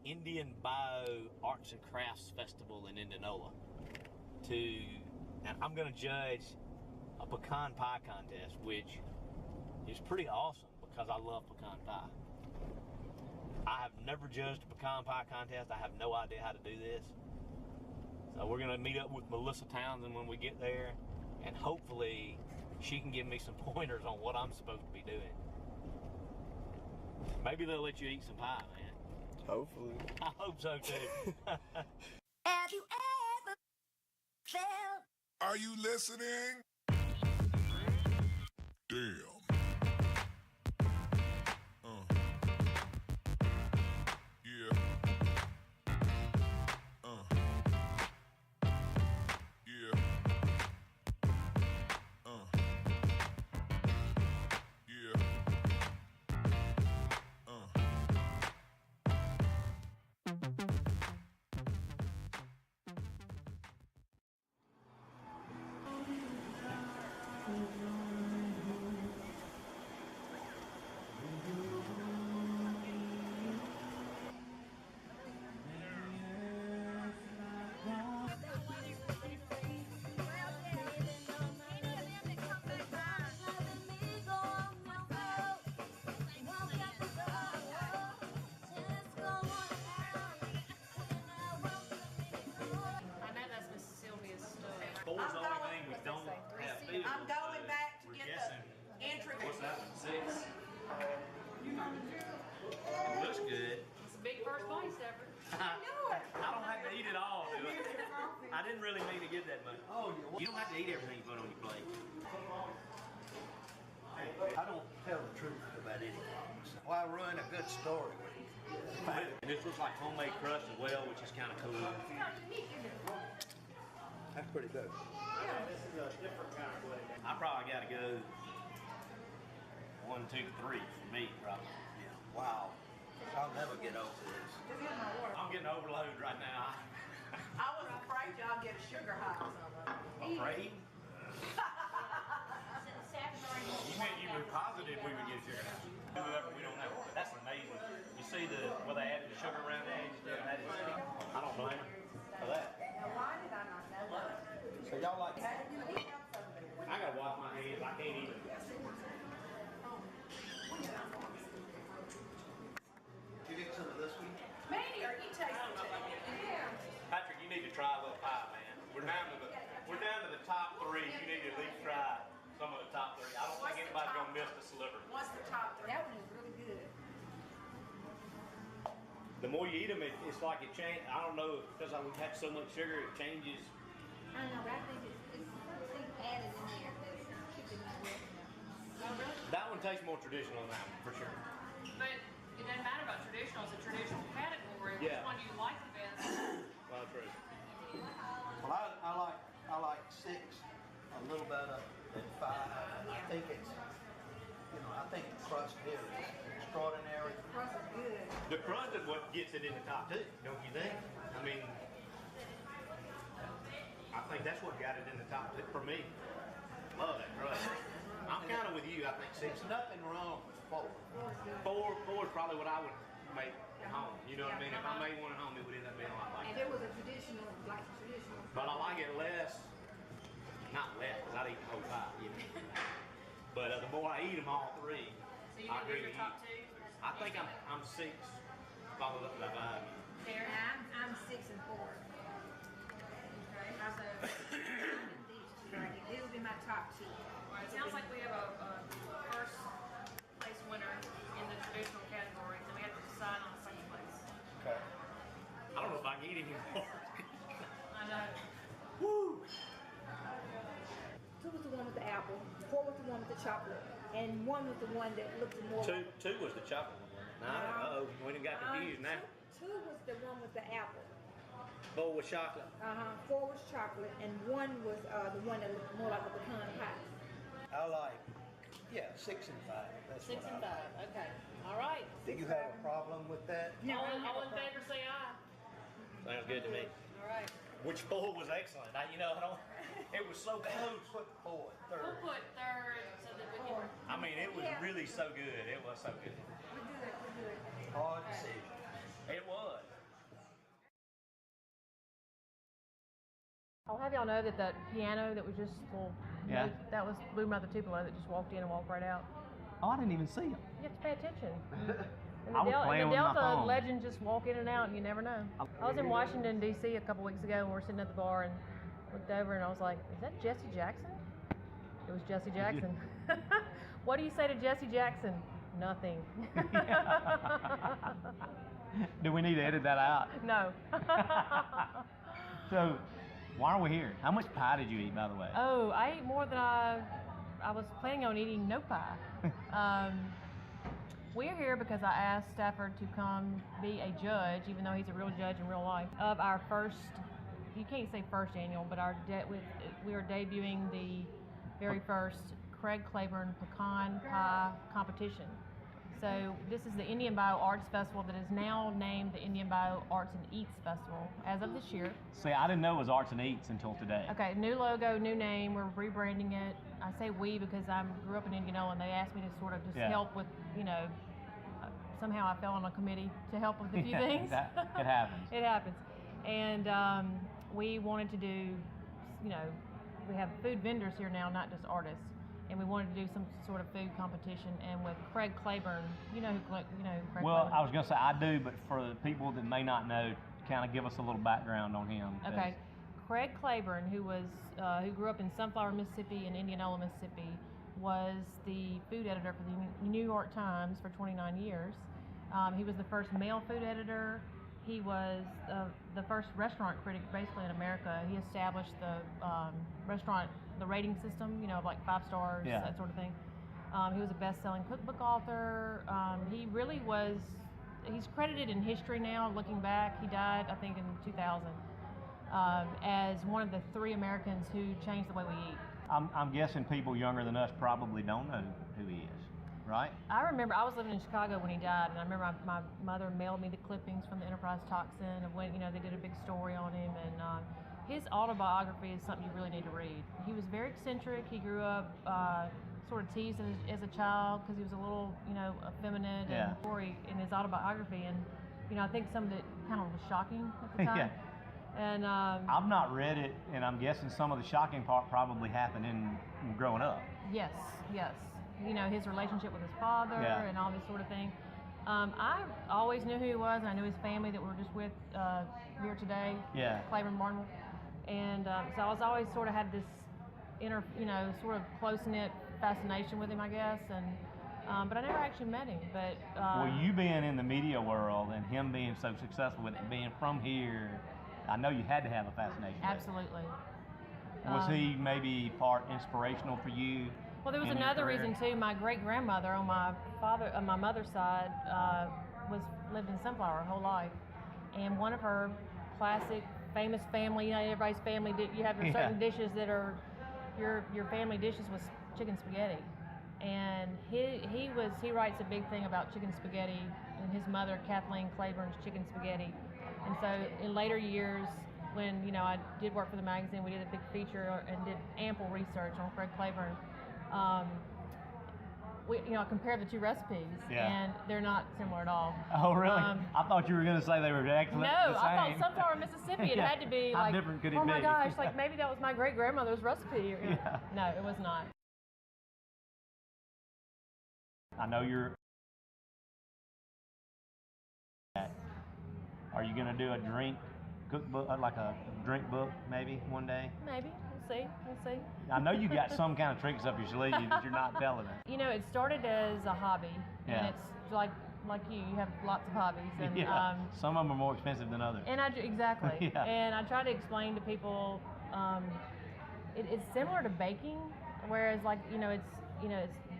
Indian Bayou Arts and Crafts Festival in Indianola and I'm going to judge a pecan pie contest, which is pretty awesome because I love pecan pie. I have never judged a pecan pie contest. I have no idea how to do this. So we're going to meet up with Melissa Townsend when we get there, and hopefully she can give me some pointers on what I'm supposed to be doing. Maybe they'll let you eat some pie, man. Hopefully. I hope so too. Have you ever felt? Are you listening? Damn. Yeah. Yeah. Yeah. Four's the only thing we don't have field. I'm going back to We're get guessing. the entry. What's that one? 6. It looks good. It's a big first place, Stafford. I knew it. I don't have to eat it all, do I? I didn't really mean to get that much. Oh, you don't have to eat everything you put on your plate. I don't tell the truth about anything. Well, I run a good story with you. And this looks like homemade crust as well, which is kind of cool. That's pretty good. I probably got to go 1, 2, 3 for me, probably. Yeah. Wow. I'll never get over this. I'm getting overloaded right now. I was afraid y'all get a sugar high or something. Afraid? You meant you were positive we would get sugar high. Whoever we don't know. That's amazing. You see where they added the sugar around the edge? Yeah, that is. I don't blame them for that. Now, why did I not know that? So y'all like I gotta wash my hands. I can't eat it. you get some of this week? Mandy, are you tasting it? Yeah. Patrick, you need to try a little pie, man. We're down to the top 3. You need to at least try some of the top 3. I don't think anybody's gonna miss the sliver. What's the top 3? That one is really good. The more you eat them, it's like it changes. I don't know, because we've had so much sugar, it changes. I don't know, but I think it's something added in there that's keeping me with now. That one tastes more traditional than that one, for sure. But it doesn't matter about traditional. It's a traditional category. Yeah. Which one do you like the best? Well, true. Well, I like 6 a little better than 5. I think it's, I think the crust here is extraordinary. The crust is good. The crust is what gets it in the top 2, don't you think? I mean, I think that's what got it in the top 2 for me. Love that crust. I'm kind of with you. I think 6. There's nothing wrong with 4. 4 is probably what I would make at home. You know what I mean? If I made one at home, it would end up being a lot like If that. it was a traditional, But I like it less. Not less, because I'd eat the whole pie. But the more I eat them all 3, So you I think agree your with top you. 2? I think I'm 6, followed up by 5. There. I'm 6 and 4. Okay. So These will be my top 2. it sounds like we have a first place winner in the traditional category. Then we have to decide on the second place. Okay. I don't know if I can eat anymore. I know. Woo! 2 was the one with the apple, 4 was the one with the chocolate, and 1 was the one that looked more like... 2 was the chocolate one. Uh-oh, we done got confused now. 2 was the one with the apple. 4 was chocolate. 4 was chocolate, and 1 was the one that looked more like a pecan pie. I like, 6 and 5. That's 6 what and I like. 5. Okay. All right. Do you have a problem with that? No, I don't have All a in problem. favor, say aye. Sounds good to me. All right. Which 4 was excellent. I don't. It was so close. Put 4 at We'll 3rd. put 3rd so that we can. I mean, it was really so good. It was so good. We're good. Hard decision. It was. I'll have y'all know that that piano that was just little, Yeah. that was Blue Mother Tupelo that just walked in and walked right out. Oh, I didn't even see him. You have to pay attention. And I was playing the with my Delta phone. legends just walk in and out, and you never know. I was in Washington, D.C. a couple weeks ago, and we were sitting at the bar and looked over, and I was like, is that Jesse Jackson? It was Jesse Jackson. What do you say to Jesse Jackson? Nothing. Do we need to edit that out? No. So, why are we here? How much pie did you eat, by the way? Oh, I ate more than I was planning on eating. No pie. We're here because I asked Stafford to come be a judge, even though he's a real judge in real life, of our first, you can't say first annual, but we are debuting the very first Claiborne Pecan Pie competition. So this is the Indian Bayou Arts Festival that is now named the Indian Bayou Arts and Eats Festival as of this year. See, I didn't know it was Arts and Eats until today. Okay, new logo, new name. We're rebranding it. I say we because I grew up in Indianola, and they asked me to sort of just help with, somehow I fell on a committee to help with a few things. It happens. It happens. And we wanted to do, we have food vendors here now, not just artists. And we wanted to do some sort of food competition. And with Craig Claiborne, you know who Craig Well, Claiborne? I was going to say I do, but for the people that may not know, kind of give us a little background on him. Okay. Craig Claiborne, who who grew up in Sunflower, Mississippi and Indianola, Mississippi, was the food editor for the New York Times for 29 years. He was the first male food editor. He was the first restaurant critic basically in America. He established the rating system, like 5 stars, that sort of thing. He was a best-selling cookbook author. He really was, he's credited in history now, looking back. He died, I think, in 2000, as one of the 3 Americans who changed the way we eat. I'm guessing people younger than us probably don't know who he is, right? I remember I was living in Chicago when he died, and I remember my mother mailed me the clippings from the Enterprise Toxin of when they did a big story on him, and his autobiography is something you really need to read. He was very eccentric. He grew up sort of teased as a child because he was a little effeminate and gory in his autobiography, and I think some of it kind of was shocking at the time. And I've not read it, and I'm guessing some of the shocking part probably happened in growing up. Yes. His relationship with his father and all this sort of thing. I always knew who he was, and I knew his family that we're just with here today, Claiborne Barnwell. And so I was always sort of had this inner, sort of close-knit fascination with him, I guess. And but I never actually met him. But well, you being in the media world and him being so successful with it, being from here, I know you had to have a fascination. Absolutely. Was he maybe part inspirational for you? Well, there was another reason too. My great grandmother on my mother's side lived in Sunflower her whole life, and one of her classic, famous family. Everybody's family. You have your certain dishes that are your family dishes was chicken spaghetti, and he writes a big thing about chicken spaghetti and his mother Kathleen Claiborne's chicken spaghetti, and so in later years. When I did work for the magazine, we did a big feature and did ample research on Craig Claiborne. I compared the 2 recipes, and they're not similar at all. Oh, really? I thought you were going to say they were excellent. No, I thought Sunflower, Mississippi. It had to be How like, different could it oh my be? gosh, like maybe that was my great grandmother's recipe. No, it was not. I know you're. Are you going to do a drink cookbook, like a drink book, maybe one day? Maybe. We'll see. I know you got some kind of tricks up your sleeve that you're not telling us. It started as a hobby, and it's like you have lots of hobbies, and some of them are more expensive than others. And exactly. Yeah. And I try to explain to people, it's similar to baking, whereas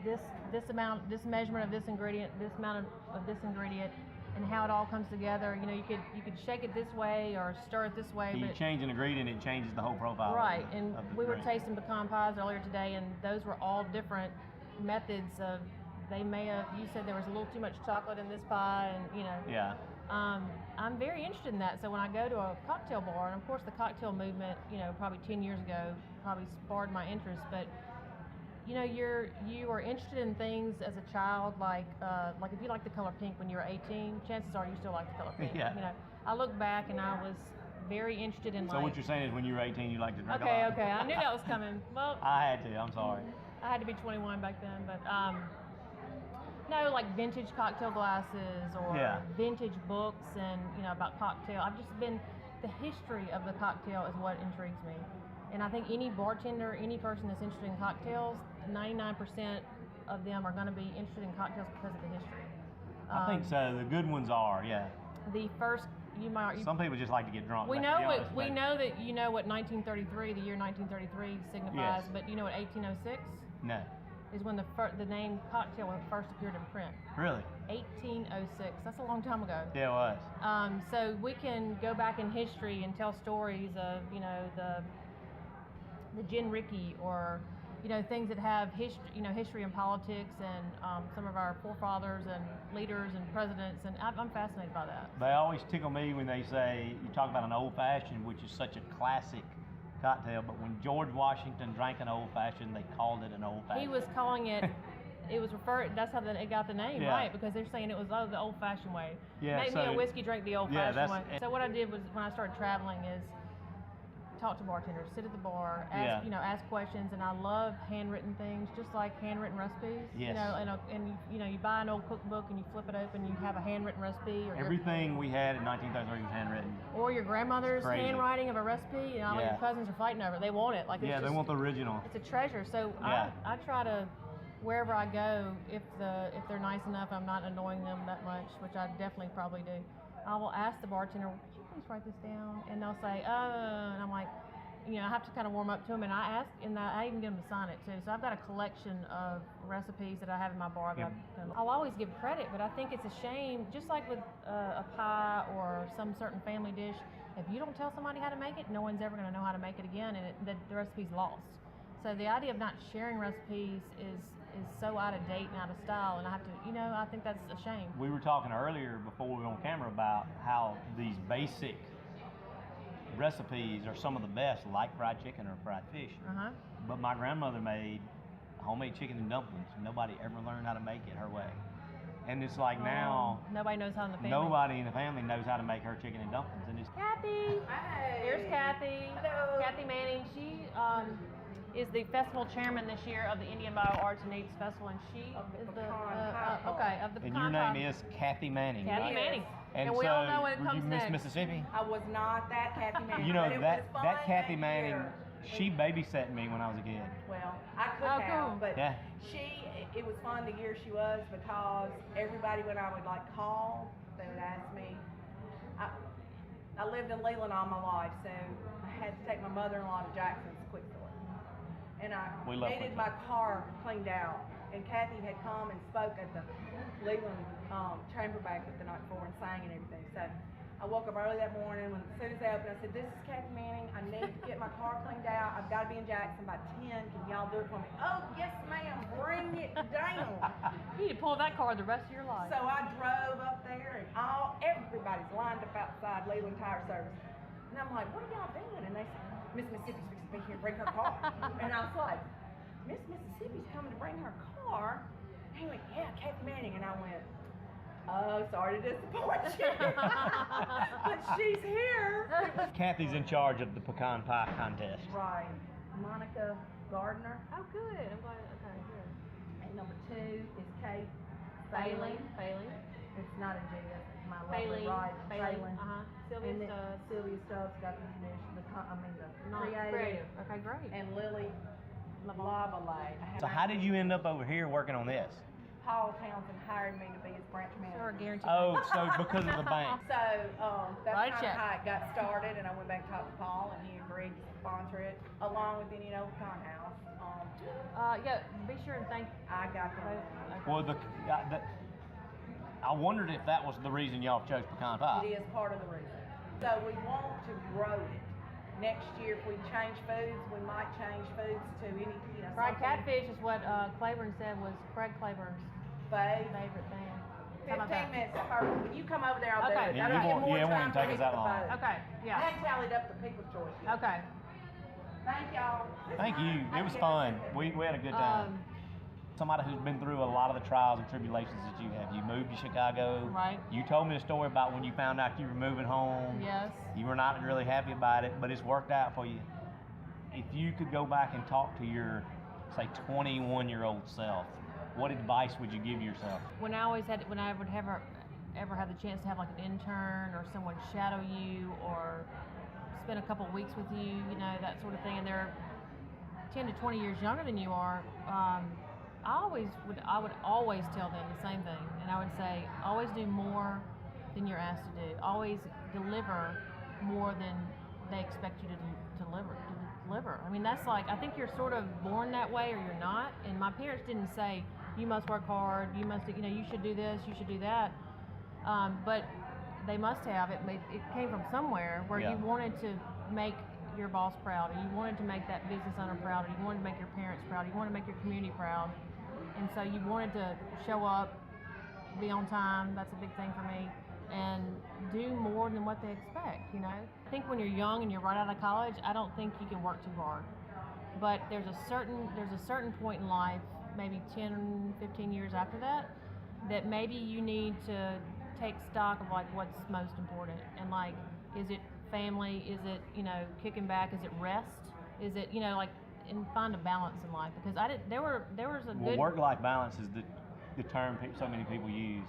it's this amount, this measurement of this ingredient, this amount of this ingredient. And how it all comes together. You could shake it this way or stir it this way. You change an ingredient, it changes the whole profile. Right, and we were tasting pecan pies earlier today, and those were all different methods of. You said there was a little too much chocolate in this pie, and Yeah. I'm very interested in that. So when I go to a cocktail bar, and of course the cocktail movement, probably 10 years ago, probably sparked my interest, but. You are interested in things as a child, like if you like the color pink when you were 18, chances are you still like the color pink. Yeah. I look back and I was very interested in So like. what you're saying is when you were 18, you liked to drink a Okay, lot? okay, I knew that was coming. Well, I had to. I'm sorry. I had to be 21 back then, but no, like vintage cocktail glasses or Yeah. vintage books and about cocktail. I've just been the history of the cocktail is what intrigues me, and I think any bartender, any person that's interested in cocktails, 99% of them are going to be interested in cocktails because of the history. I think so. The good ones are, yeah. The first Some people just like to get drunk. we let's know be what honest, we but- know that you know what 1933, the year 1933 signifies, Yes. but you know what 1806 No. is when the name cocktail first appeared in print. Really? 1806. That's a long time ago. Yeah, it was. So we can go back in history and tell stories of the gin Ricky or things that have history and politics and some of our forefathers and leaders and presidents, and I'm fascinated by that. They always tickle me when they say, you talk about an old fashioned, which is such a classic cocktail, but when George Washington drank an old fashioned, they called it an old fashioned. He was calling it. It was referred. That's how it got the name, Yeah. right? Because they're saying it was the old-fashioned way. Yeah, Make me a so- whiskey drink the Yeah, old-fashioned that's- way. So what I did was when I started traveling is talk to bartenders, sit at the bar, ask Yeah. ask questions, and I love handwritten things, just like handwritten recipes. Yes. And you buy an old cookbook and you flip it open, you have a handwritten recipe, or Everything we had in 1933 was handwritten. your grandmother's Crazy. handwriting of a recipe, and all Yeah. your cousins are fighting over it. They want it. Like it's Yeah, they just- want the original. It's a treasure. So Yeah. I try to, wherever I go, if they're nice enough, I'm not annoying them that much, which I definitely probably do. I will ask the bartender, "Would you please write this down?" And they'll say, and I'm like, I have to kind of warm up to them, and I ask, and I even get them to sign it too. So I've got a collection of recipes that I have in my bar. Yeah. I'll always give credit, but I think it's a shame, just like with a pie or some certain family dish, if you don't tell somebody how to make it, no one's ever going to know how to make it again, and the recipe's lost. So the idea of not sharing recipes is so out of date and out of style, and I have to, I think that's a shame. We were talking earlier before we were on camera about how these basic recipes are some of the best, like fried chicken or fried fish. Uh-huh. But my grandmother made homemade chicken and dumplings. Nobody ever learned how to make it her way. And it's like now, Nobody knows how in the family. nobody in the family knows how to make her chicken and dumplings. And it's Kathy! Hey. Here's Kathy. Hello. Kathy Manning. She is the festival chairman this year of the Indian Bio Arts and Needs Festival, and she Of the is pecan pie of the and pecan your pie. name is Kathy Manning, Kathy right? Manning. And we so, all know when it were comes you Miss next. Mississippi? I was not that Kathy Manning. You know but it that was fun that Kathy that Manning, year. she babysat me when I was a kid. Well, I could Oh, have, cool. but Yeah. it was fun the year she was because everybody when I would call, they would ask me. I lived in Leland all my life, so I had to take my mother-in-law to Jackson's Quick Store, and I We love needed Quick my car cleaned out. And Kathy had come and spoke at the Leland chamber banquet the night before and sang and everything. So I woke up early that morning when as soon as they opened, I said, "This is Kathy Manning. I need to get my car cleaned out. I've got to be in Jackson by 10. Can y'all do it for me?" "Oh, yes, ma'am. Bring it down." You need to pull that card the rest of your life. So I drove up there and everybody's lined up outside Leland Tire Service. And I'm like, "What are y'all doing?" And they said, "Miss Mississippi's fixing to be here, bring her car." And I was like, "Miss Mississippi's coming to bring her car?" And he went, "Yeah, Kathy Manning." And I went, "Oh, sorry to disappoint you." But she's here. Kathy's in charge of the pecan pie contest. Right. Monica Gardner. Oh, good. I'm glad. Okay, good. And number 2 is Kate Bailey. It's not a G, that's my lovely Bailey. right. Bailey. Sylvia And then Stubbs. Sylvia Stubbs got the dish, the Not creative. Okay, great. And Lily Lavallee. So how did you end up over here working on this? Paul Townsend hired me to be his branch Sure, manager. guaranteed. Oh, so because of the bank. So that's Write a kind of check. how it got started, and I went back and talked to Paul, and he agreed to sponsor it along with Indian Old Con House. Yeah, be sure and thank. I got them. Well, I wondered if that was the reason y'all chose pecan pie. It is part of the reason. So we want to grow it. Next year, if we change foods, we might change foods to any, Fried something. catfish is what Claiborne said was Craig Claiborne's favorite thing. How about 15 that? minutes is perfect. When you come over there, I'll do Okay. it. Yeah, That'll it give won't- more yeah, it won't time take for us that people to long. vote. Okay, I yeah. hadn't tallied up the people's choice yet. Okay. Thank y'all. Thank you. It was fun. We had a good time. somebody who's been through a lot of the trials and tribulations that you have. You moved to Chicago. Right. You told me a story about when you found out you were moving home. Yes. You were not really happy about it, but it's worked out for you. If you could go back and talk to your, say, 21-year-old self, what advice would you give yourself? When I would ever have the chance to have like an intern or someone shadow you or spend a couple of weeks with you, you know, that sort of thing, and they're 10 to 20 years younger than you are, I would always tell them the same thing, and I would say, always do more than you're asked to do. Always deliver more than they expect you to deliver. I mean, that's like, I think you're sort of born that way or you're not. And my parents didn't say, you must work hard, you must, you know, you should do this, you should do that. But they must have. It came from somewhere where you wanted to make your boss proud, or you wanted to make that business owner proud, or you wanted to make your parents proud, or you wanted to make your community proud. And so you wanted to show up, be on time, that's a big thing for me, and do more than what they expect, you know? I think when you're young and you're right out of college, I don't think you can work too hard. But there's a certain point in life, maybe 10, 15 years after that, that maybe you need to take stock of like what's most important. And like, is it family? Is it, you know, kicking back? Is it rest? Is it, you know, like, and find a balance in life, because there was a good work-life balance is the term so many people use,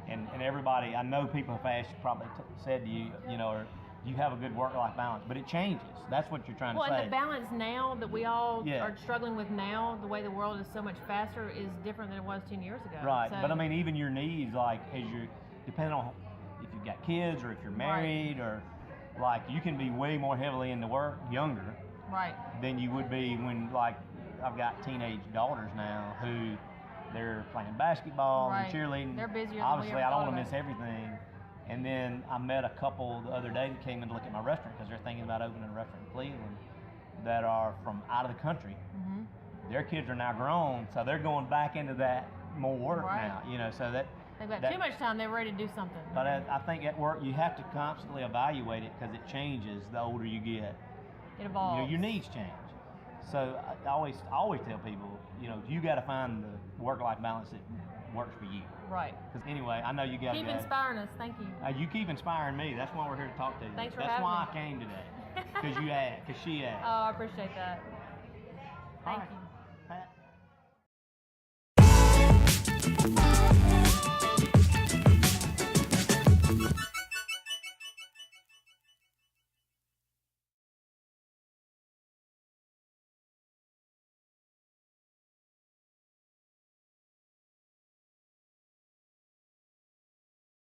and everybody, I know people have asked, probably said to you, you know, or you have a good work-life balance, but it changes. That's what you're trying to say. Well, and the balance now that we all are struggling with now, the way the world is so much faster, is different than it was 10 years ago. Right, so, but I mean, even your needs, like, as you're, depending on if you've got kids or if you're married, or like, you can be way more heavily into work younger. Right. Than you would be when, like, I've got teenage daughters now who they're playing basketball and cheerleading. They're busier. Obviously, I don't want to miss everything. And then I met a couple the other day that came in to look at my restaurant because they're thinking about opening a restaurant in Cleveland, that are from out of the country. Mm-hmm. Their kids are now grown, so they're going back into that more work now. You know, so that they've got too much time. They're ready to do something. But I think at work you have to constantly evaluate it because it changes the older you get. It evolves. You know, your needs change. So I always tell people, you know, you got to find the work-life balance that works for you. Right. Because anyway, I know you got to keep inspiring us. Thank you. You keep inspiring me. That's why we're here to talk to you. Thanks for That's having why me. I came today. Because she asked. Oh, I appreciate that. Thank you. Pat.